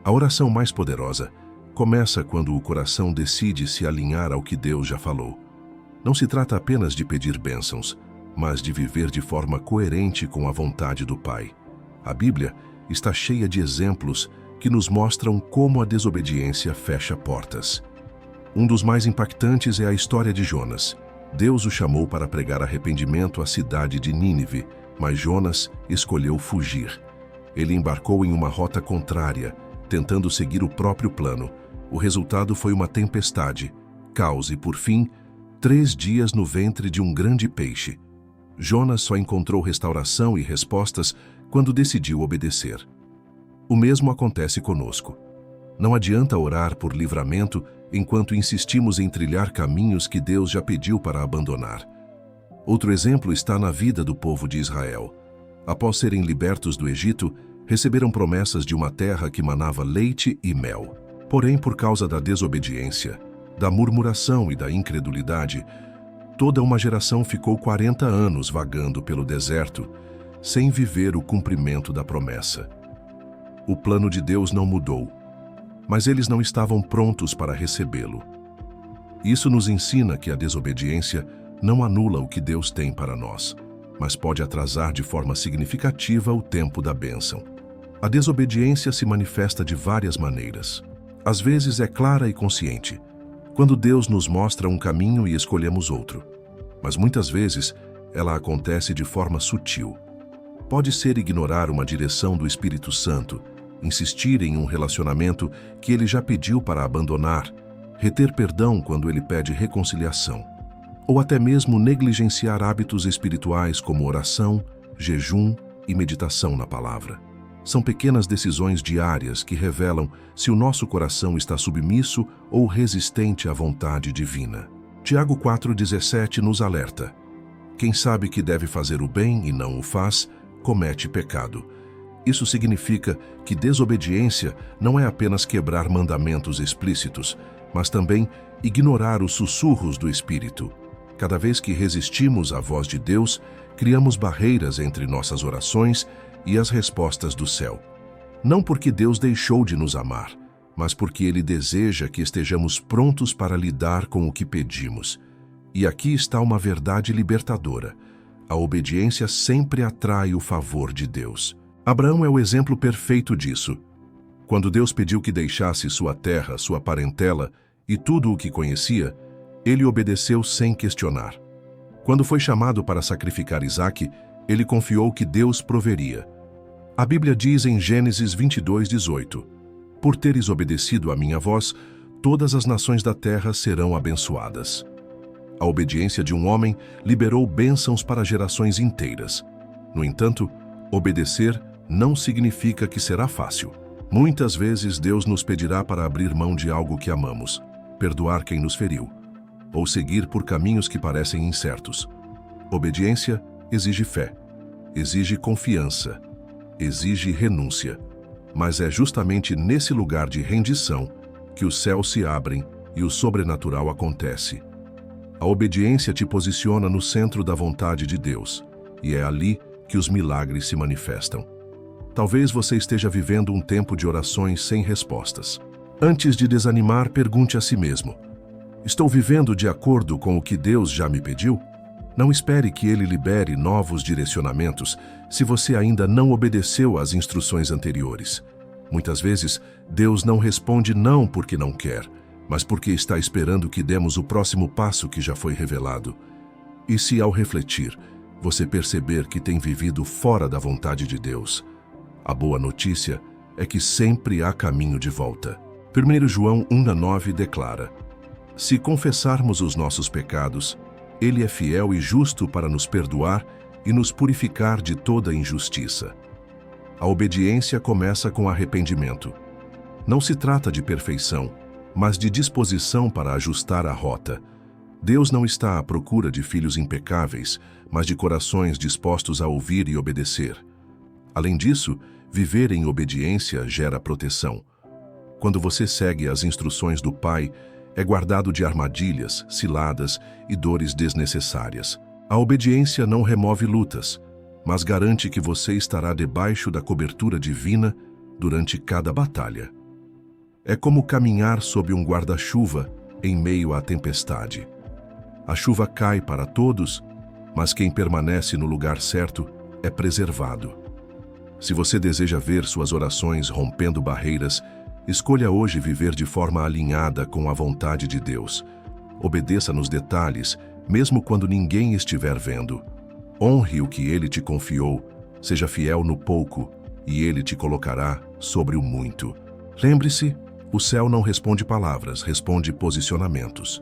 A oração mais poderosa começa quando o coração decide se alinhar ao que Deus já falou. Não se trata apenas de pedir bênçãos, mas de viver de forma coerente com a vontade do Pai. A Bíblia está cheia de exemplos que nos mostram como a desobediência fecha portas. Um dos mais impactantes é a história de Jonas. Deus o chamou para pregar arrependimento à cidade de Nínive, mas Jonas escolheu fugir. Ele embarcou em uma rota contrária, tentando seguir o próprio plano. O resultado foi uma tempestade, caos e, por fim, 3 dias no ventre de um grande peixe. Jonas só encontrou restauração e respostas quando decidiu obedecer. O mesmo acontece conosco. Não adianta orar por livramento enquanto insistimos em trilhar caminhos que Deus já pediu para abandonar. Outro exemplo está na vida do povo de Israel. Após serem libertos do Egito, receberam promessas de uma terra que manava leite e mel. Porém, por causa da desobediência, da murmuração e da incredulidade, toda uma geração ficou 40 anos vagando pelo deserto, sem viver o cumprimento da promessa. O plano de Deus não mudou, mas eles não estavam prontos para recebê-lo. Isso nos ensina que a desobediência não anula o que Deus tem para nós, mas pode atrasar de forma significativa o tempo da bênção. A desobediência se manifesta de várias maneiras. Às vezes é clara e consciente, quando Deus nos mostra um caminho e escolhemos outro. Mas muitas vezes ela acontece de forma sutil. pode ser ignorar uma direção do Espírito Santo, insistir em um relacionamento que ele já pediu para abandonar, reter perdão quando ele pede reconciliação, ou até mesmo negligenciar hábitos espirituais como oração, jejum e meditação na palavra. São pequenas decisões diárias que revelam se o nosso coração está submisso ou resistente à vontade divina. Tiago 4,17 nos alerta: quem sabe que deve fazer o bem e não o faz, comete pecado. Isso significa que desobediência não é apenas quebrar mandamentos explícitos, mas também ignorar os sussurros do Espírito. Cada vez que resistimos à voz de Deus, criamos barreiras entre nossas orações e as respostas do céu. Não porque Deus deixou de nos amar, mas porque Ele deseja que estejamos prontos para lidar com o que pedimos. E aqui está uma verdade libertadora: a obediência sempre atrai o favor de Deus. Abraão é o exemplo perfeito disso. Quando Deus pediu que deixasse sua terra, sua parentela e tudo o que conhecia, ele obedeceu sem questionar. Quando foi chamado para sacrificar Isaque, ele confiou que Deus proveria. A Bíblia diz em Gênesis 22:18: por teres obedecido à minha voz, todas as nações da terra serão abençoadas. A obediência de um homem liberou bênçãos para gerações inteiras. No entanto, obedecer não significa que será fácil. Muitas vezes Deus nos pedirá para abrir mão de algo que amamos, perdoar quem nos feriu, ou seguir por caminhos que parecem incertos. Obediência exige fé, exige confiança, exige renúncia. Mas é justamente nesse lugar de rendição que os céus se abrem e o sobrenatural acontece. A obediência te posiciona no centro da vontade de Deus, e é ali que os milagres se manifestam. Talvez você esteja vivendo um tempo de orações sem respostas. Antes de desanimar, pergunte a si mesmo: estou vivendo de acordo com o que Deus já me pediu? Não espere que Ele libere novos direcionamentos se você ainda não obedeceu às instruções anteriores. Muitas vezes, Deus não responde não porque não quer, mas porque está esperando que demos o próximo passo que já foi revelado. E se, ao refletir, você perceber que tem vivido fora da vontade de Deus, a boa notícia é que sempre há caminho de volta. 1 João 1:9 declara: se confessarmos os nossos pecados, Ele é fiel e justo para nos perdoar e nos purificar de toda injustiça. A obediência começa com arrependimento. Não se trata de perfeição, mas de disposição para ajustar a rota. Deus não está à procura de filhos impecáveis, mas de corações dispostos a ouvir e obedecer. Além disso, viver em obediência gera proteção. Quando você segue as instruções do Pai, é guardado de armadilhas, ciladas e dores desnecessárias. A obediência não remove lutas, mas garante que você estará debaixo da cobertura divina durante cada batalha. É como caminhar sob um guarda-chuva em meio à tempestade. A chuva cai para todos, mas quem permanece no lugar certo é preservado. Se você deseja ver suas orações rompendo barreiras, escolha hoje viver de forma alinhada com a vontade de Deus. Obedeça nos detalhes, mesmo quando ninguém estiver vendo. Honre o que Ele te confiou, seja fiel no pouco, e Ele te colocará sobre o muito. Lembre-se, o céu não responde palavras, responde posicionamentos.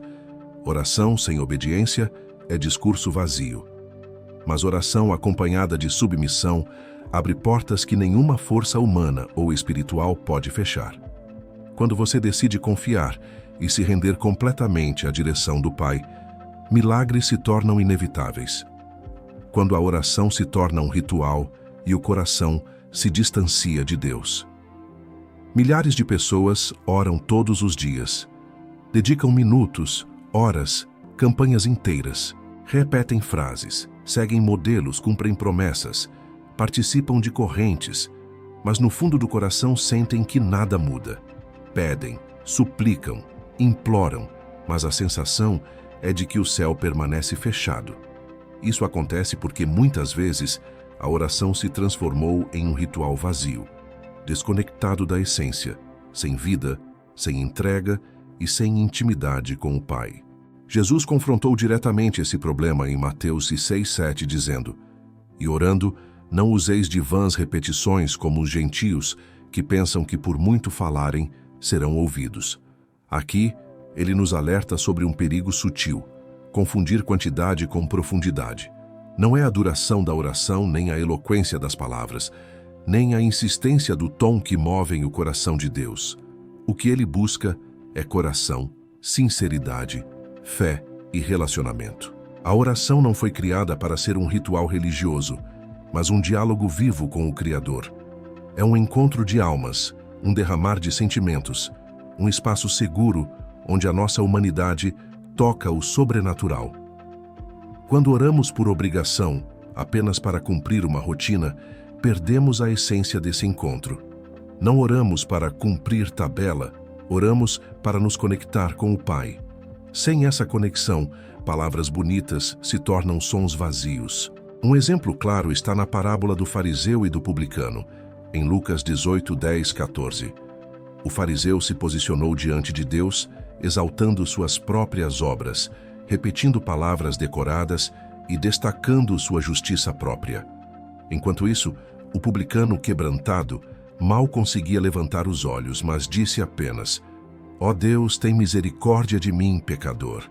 Oração sem obediência é discurso vazio. Mas oração acompanhada de submissão abre portas que nenhuma força humana ou espiritual pode fechar. Quando você decide confiar e se render completamente à direção do Pai, milagres se tornam inevitáveis. Quando a oração se torna um ritual e o coração se distancia de Deus. Milhares de pessoas oram todos os dias. Dedicam minutos, horas, campanhas inteiras. Repetem frases, seguem modelos, cumprem promessas, participam de correntes, mas no fundo do coração sentem que nada muda. Pedem, suplicam, imploram, mas a sensação é de que o céu permanece fechado. Isso acontece porque muitas vezes a oração se transformou em um ritual vazio, desconectado da essência, sem vida, sem entrega e sem intimidade com o Pai. Jesus confrontou diretamente esse problema em Mateus 6:7, dizendo: e orando, Não useis de vãs repetições como os gentios, que pensam que por muito falarem, serão ouvidos. Aqui, ele nos alerta sobre um perigo sutil: confundir quantidade com profundidade. Não é a duração da oração, nem a eloquência das palavras, nem a insistência do tom que movem o coração de Deus. O que ele busca é coração, sinceridade, fé e relacionamento. A oração não foi criada para ser um ritual religioso, mas um diálogo vivo com o Criador. É um encontro de almas, um derramar de sentimentos, um espaço seguro onde a nossa humanidade toca o sobrenatural. Quando oramos por obrigação, apenas para cumprir uma rotina, perdemos a essência desse encontro. Não oramos para cumprir tabela, oramos para nos conectar com o Pai. Sem essa conexão, palavras bonitas se tornam sons vazios. Um exemplo claro está na parábola do fariseu e do publicano, em Lucas 18, 10, 14. O fariseu se posicionou diante de Deus, exaltando suas próprias obras, repetindo palavras decoradas e destacando sua justiça própria. Enquanto isso, o publicano quebrantado mal conseguia levantar os olhos, mas disse apenas: «Ó Deus, tem misericórdia de mim, pecador».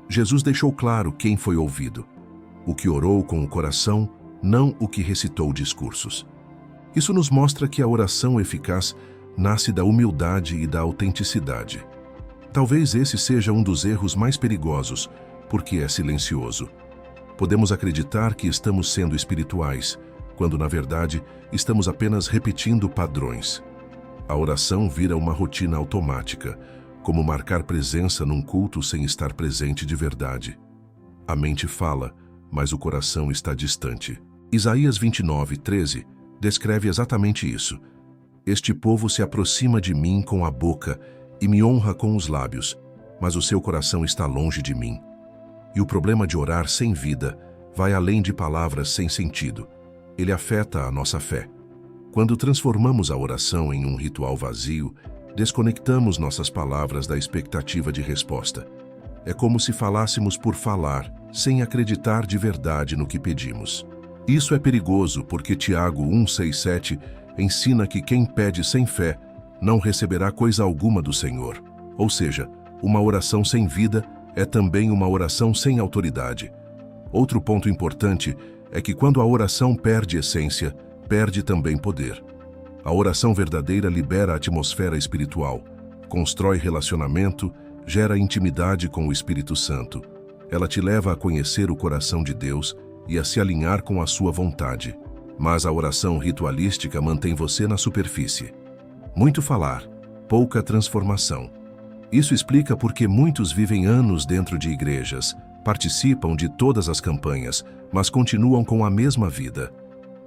Jesus deixou claro quem foi ouvido: o que orou com o coração, não o que recitou discursos. Isso nos mostra que a oração eficaz nasce da humildade e da autenticidade. Talvez esse seja um dos erros mais perigosos, porque é silencioso. Podemos acreditar que estamos sendo espirituais, quando na verdade estamos apenas repetindo padrões. A oração vira uma rotina automática, como marcar presença num culto sem estar presente de verdade. A mente fala, mas o coração está distante. Isaías 29, 13 descreve exatamente isso. Este povo se aproxima de mim com a boca e me honra com os lábios, mas o seu coração está longe de mim. E o problema de orar sem vida vai além de palavras sem sentido. Ele afeta a nossa fé. Quando transformamos a oração em um ritual vazio, desconectamos nossas palavras da expectativa de resposta. É como se falássemos por falar, sem acreditar de verdade no que pedimos. Isso é perigoso porque Tiago 1,6,7 ensina que quem pede sem fé não receberá coisa alguma do Senhor. Ou seja, uma oração sem vida é também uma oração sem autoridade. Outro ponto importante é que quando a oração perde essência, perde também poder. A oração verdadeira libera a atmosfera espiritual, constrói relacionamento, gera intimidade com o Espírito Santo. Ela te leva a conhecer o coração de Deus e a se alinhar com a sua vontade. Mas a oração ritualística mantém você na superfície. Muito falar, pouca transformação. Isso explica por que muitos vivem anos dentro de igrejas, participam de todas as campanhas, mas continuam com a mesma vida.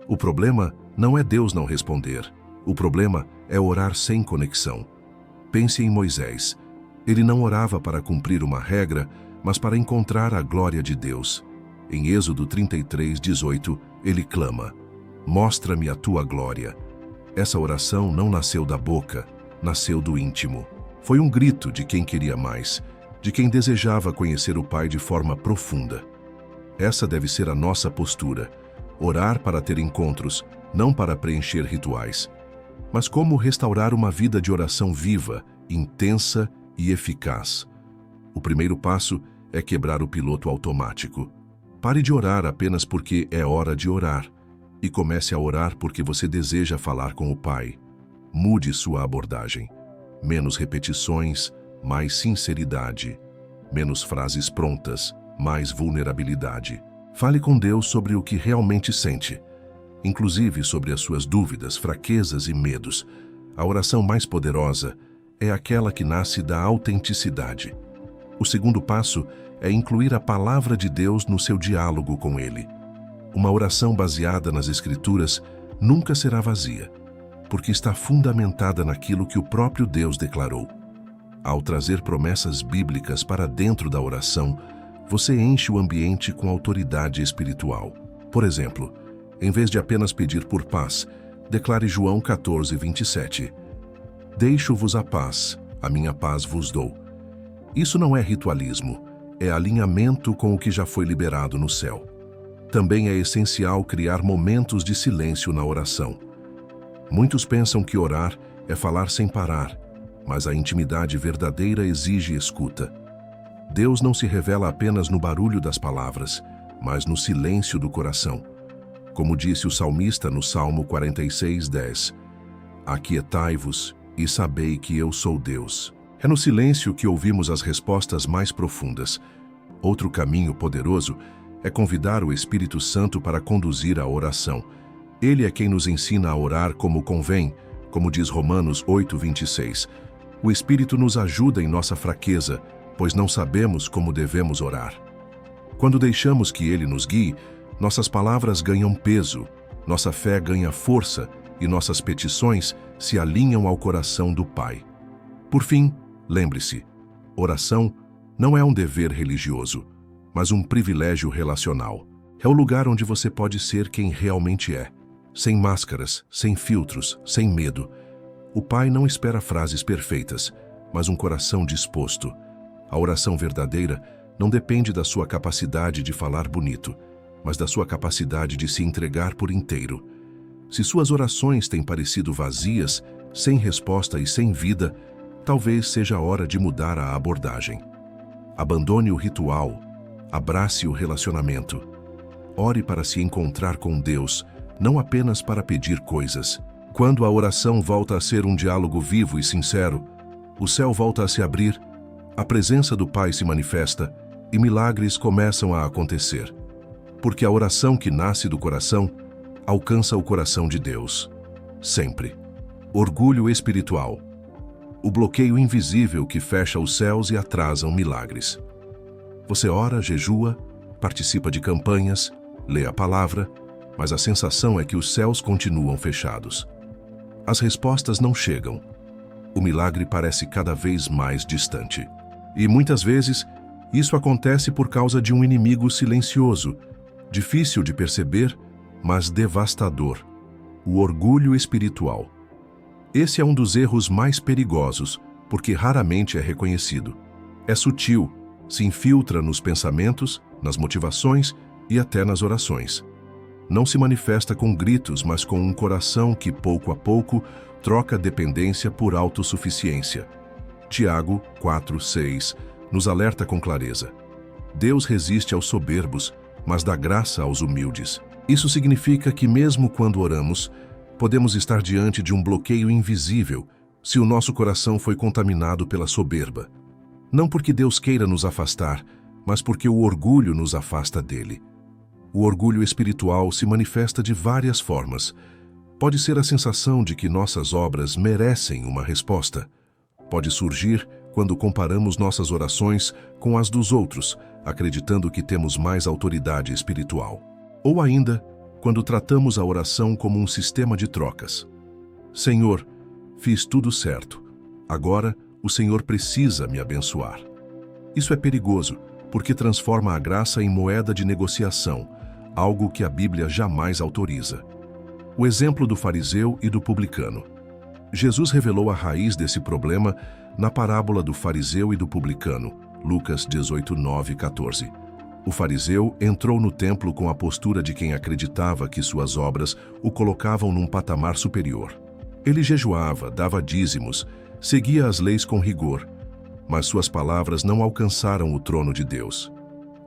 O problema não é Deus não responder. O problema é orar sem conexão. Pense em Moisés. Ele não orava para cumprir uma regra, mas para encontrar a glória de Deus. Em Êxodo 33, 18, ele clama: «Mostra-me a tua glória». Essa oração não nasceu da boca, nasceu do íntimo. Foi um grito de quem queria mais, de quem desejava conhecer o Pai de forma profunda. Essa deve ser a nossa postura: orar para ter encontros, não para preencher rituais. Mas como restaurar uma vida de oração viva, intensa e eficaz? O primeiro passo é quebrar o piloto automático. Pare de orar apenas porque é hora de orar e comece a orar porque você deseja falar com o Pai. Mude sua abordagem. Menos repetições, mais sinceridade. Menos frases prontas, mais vulnerabilidade. Fale com Deus sobre o que realmente sente, inclusive sobre as suas dúvidas, fraquezas e medos. A oração mais poderosa é aquela que nasce da autenticidade. O segundo passo é incluir a palavra de Deus no seu diálogo com Ele. Uma oração baseada nas Escrituras nunca será vazia, porque está fundamentada naquilo que o próprio Deus declarou. Ao trazer promessas bíblicas para dentro da oração, você enche o ambiente com autoridade espiritual. Por exemplo, em vez de apenas pedir por paz, declare João 14, 27. Deixo-vos a minha paz vos dou. Isso não é ritualismo, é alinhamento com o que já foi liberado no céu. Também é essencial criar momentos de silêncio na oração. Muitos pensam que orar é falar sem parar, mas a intimidade verdadeira exige escuta. Deus não se revela apenas no barulho das palavras, mas no silêncio do coração. Como disse o salmista no Salmo 46:10, aquietai-vos e sabei que eu sou Deus. É no silêncio que ouvimos as respostas mais profundas. Outro caminho poderoso é convidar o Espírito Santo para conduzir a oração. Ele é quem nos ensina a orar como convém, como diz Romanos 8:26. O Espírito nos ajuda em nossa fraqueza, pois não sabemos como devemos orar. Quando deixamos que Ele nos guie, nossas palavras ganham peso, nossa fé ganha força e nossas petições se alinham ao coração do Pai. Por fim, lembre-se, oração não é um dever religioso, mas um privilégio relacional. É o lugar onde você pode ser quem realmente é, sem máscaras, sem filtros, sem medo. O Pai não espera frases perfeitas, mas um coração disposto. A oração verdadeira não depende da sua capacidade de falar bonito, mas da sua capacidade de se entregar por inteiro. Se suas orações têm parecido vazias, sem resposta e sem vida, talvez seja a hora de mudar a abordagem. Abandone o ritual, abrace o relacionamento. Ore para se encontrar com Deus, não apenas para pedir coisas. Quando a oração volta a ser um diálogo vivo e sincero, o céu volta a se abrir, a presença do Pai se manifesta e milagres começam a acontecer. Porque a oração que nasce do coração alcança o coração de Deus. Sempre. Orgulho espiritual. O bloqueio invisível que fecha os céus e atrasa milagres. Você ora, jejua, participa de campanhas, lê a palavra, mas a sensação é que os céus continuam fechados. As respostas não chegam. O milagre parece cada vez mais distante. E muitas vezes, isso acontece por causa de um inimigo silencioso, difícil de perceber, mas devastador: o orgulho espiritual. Esse é um dos erros mais perigosos, porque raramente é reconhecido. É sutil, se infiltra nos pensamentos, nas motivações e até nas orações. Não se manifesta com gritos, mas com um coração que, pouco a pouco, troca dependência por autossuficiência. Tiago 4:6 nos alerta com clareza: Deus resiste aos soberbos, mas dá graça aos humildes. Isso significa que mesmo quando oramos, podemos estar diante de um bloqueio invisível se o nosso coração foi contaminado pela soberba. Não porque Deus queira nos afastar, mas porque o orgulho nos afasta dele. O orgulho espiritual se manifesta de várias formas. Pode ser a sensação de que nossas obras merecem uma resposta. Pode surgir quando comparamos nossas orações com as dos outros, acreditando que temos mais autoridade espiritual. Ou ainda, quando tratamos a oração como um sistema de trocas. Senhor, fiz tudo certo. Agora, o Senhor precisa me abençoar. Isso é perigoso, porque transforma a graça em moeda de negociação, algo que a Bíblia jamais autoriza. O exemplo do fariseu e do publicano. Jesus revelou a raiz desse problema na parábola do fariseu e do publicano, Lucas 18:9-14. O fariseu entrou no templo com a postura de quem acreditava que suas obras o colocavam num patamar superior. Ele jejuava, dava dízimos, seguia as leis com rigor, mas suas palavras não alcançaram o trono de Deus.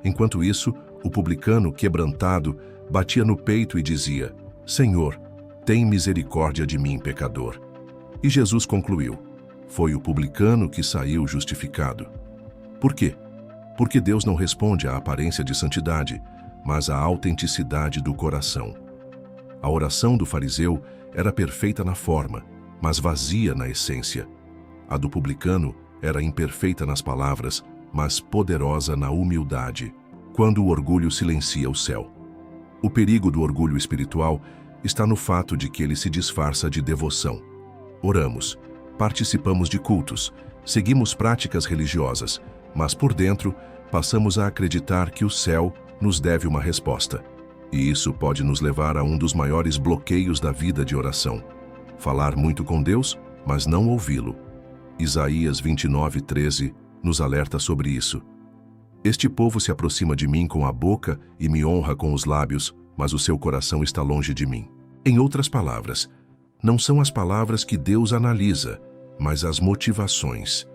Enquanto isso, o publicano, quebrantado, batia no peito e dizia: Senhor, tem misericórdia de mim, pecador. E Jesus concluiu: foi o publicano que saiu justificado. Por quê? Porque Deus não responde à aparência de santidade, mas à autenticidade do coração. A oração do fariseu era perfeita na forma, mas vazia na essência. A do publicano era imperfeita nas palavras, mas poderosa na humildade, quando o orgulho silencia o céu. O perigo do orgulho espiritual está no fato de que ele se disfarça de devoção. Oramos, participamos de cultos, seguimos práticas religiosas, mas por dentro passamos a acreditar que o céu nos deve uma resposta. E isso pode nos levar a um dos maiores bloqueios da vida de oração: falar muito com Deus, mas não ouvi-lo. Isaías 29:13 nos alerta sobre isso. Este povo se aproxima de mim com a boca e me honra com os lábios, mas o seu coração está longe de mim. Em outras palavras, não são as palavras que Deus analisa, mas as motivações.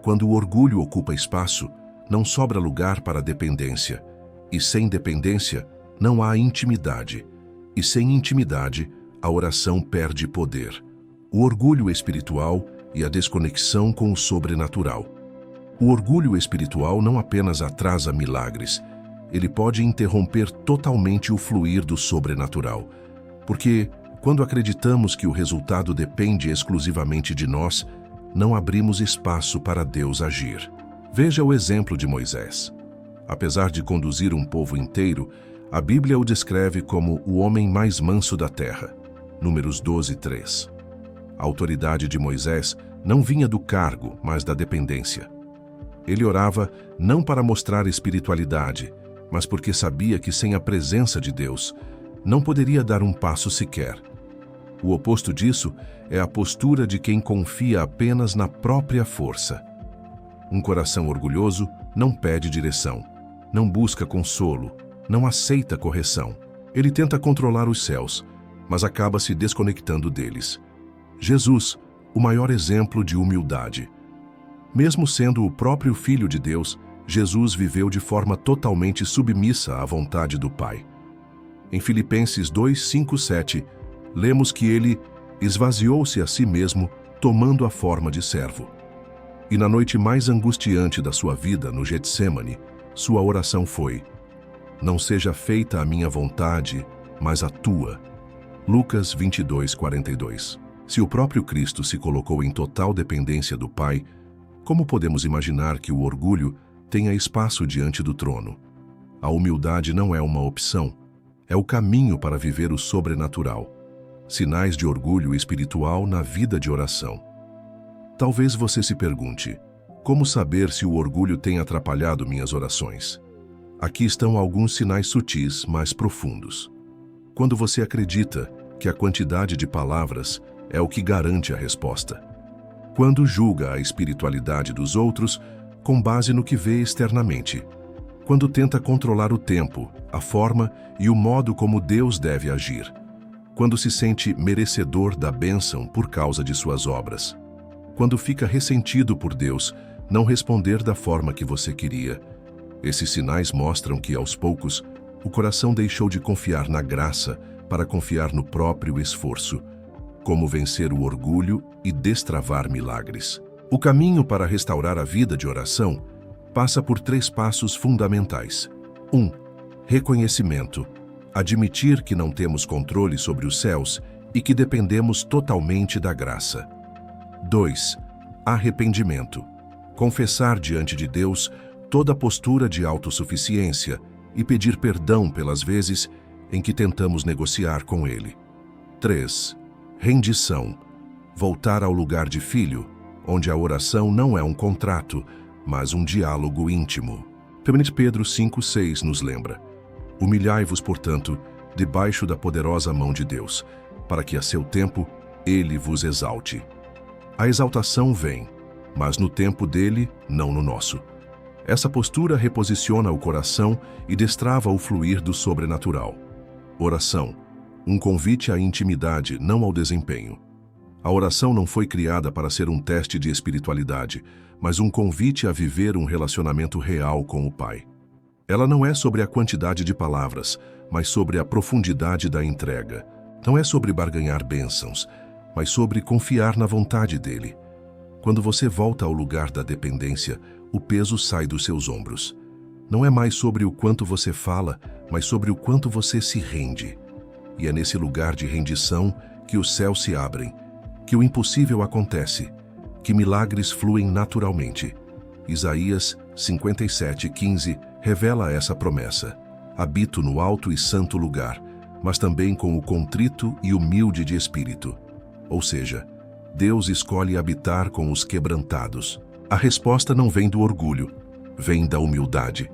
Quando o orgulho ocupa espaço, não sobra lugar para a dependência. E sem dependência, não há intimidade. E sem intimidade, a oração perde poder. O orgulho espiritual e a desconexão com o sobrenatural. O orgulho espiritual não apenas atrasa milagres, ele pode interromper totalmente o fluir do sobrenatural. Porque, quando acreditamos que o resultado depende exclusivamente de nós, não abrimos espaço para Deus agir. Veja o exemplo de Moisés. Apesar de conduzir um povo inteiro, a Bíblia o descreve como o homem mais manso da terra. Números 12:3. A autoridade de Moisés não vinha do cargo, mas da dependência. Ele orava não para mostrar espiritualidade, mas porque sabia que sem a presença de Deus, não poderia dar um passo sequer. O oposto disso é a postura de quem confia apenas na própria força. Um coração orgulhoso não pede direção, não busca consolo, não aceita correção. Ele tenta controlar os céus, mas acaba se desconectando deles. Jesus, o maior exemplo de humildade. Mesmo sendo o próprio Filho de Deus, Jesus viveu de forma totalmente submissa à vontade do Pai. Em Filipenses 2:5-7, lemos que ele esvaziou-se a si mesmo, tomando a forma de servo. E na noite mais angustiante da sua vida, no Getsêmani, sua oração foi: não seja feita a minha vontade, mas a tua. Lucas 22:42. Se o próprio Cristo se colocou em total dependência do Pai, como podemos imaginar que o orgulho tenha espaço diante do trono? A humildade não é uma opção, é o caminho para viver o sobrenatural. Sinais de orgulho espiritual na vida de oração. Talvez você se pergunte: como saber se o orgulho tem atrapalhado minhas orações? Aqui estão alguns sinais sutis, mas profundos. Quando você acredita que a quantidade de palavras é o que garante a resposta. Quando julga a espiritualidade dos outros com base no que vê externamente. Quando tenta controlar o tempo, a forma e o modo como Deus deve agir. Quando se sente merecedor da bênção por causa de suas obras. Quando fica ressentido por Deus não responder da forma que você queria. Esses sinais mostram que, aos poucos, o coração deixou de confiar na graça para confiar no próprio esforço. Como vencer o orgulho e destravar milagres. O caminho para restaurar a vida de oração passa por 3 passos fundamentais. 1. Reconhecimento. Admitir que não temos controle sobre os céus e que dependemos totalmente da graça. 2. Arrependimento. Confessar diante de Deus toda postura de autossuficiência e pedir perdão pelas vezes em que tentamos negociar com Ele. 3. Rendição. Voltar ao lugar de filho, onde a oração não é um contrato, mas um diálogo íntimo. 1 Pedro 5:6 nos lembra: humilhai-vos, portanto, debaixo da poderosa mão de Deus, para que a seu tempo Ele vos exalte. A exaltação vem, mas no tempo dele, não no nosso. Essa postura reposiciona o coração e destrava o fluir do sobrenatural. Oração. Um convite à intimidade, não ao desempenho. A oração não foi criada para ser um teste de espiritualidade, mas um convite a viver um relacionamento real com o Pai. Ela não é sobre a quantidade de palavras, mas sobre a profundidade da entrega. Não é sobre barganhar bênçãos, mas sobre confiar na vontade dele. Quando você volta ao lugar da dependência, o peso sai dos seus ombros. Não é mais sobre o quanto você fala, mas sobre o quanto você se rende. E é nesse lugar de rendição que os céus se abrem, que o impossível acontece, que milagres fluem naturalmente. Isaías 57:15 revela essa promessa. Habito no alto e santo lugar, mas também com o contrito e humilde de espírito. Ou seja, Deus escolhe habitar com os quebrantados. A resposta não vem do orgulho, vem da humildade.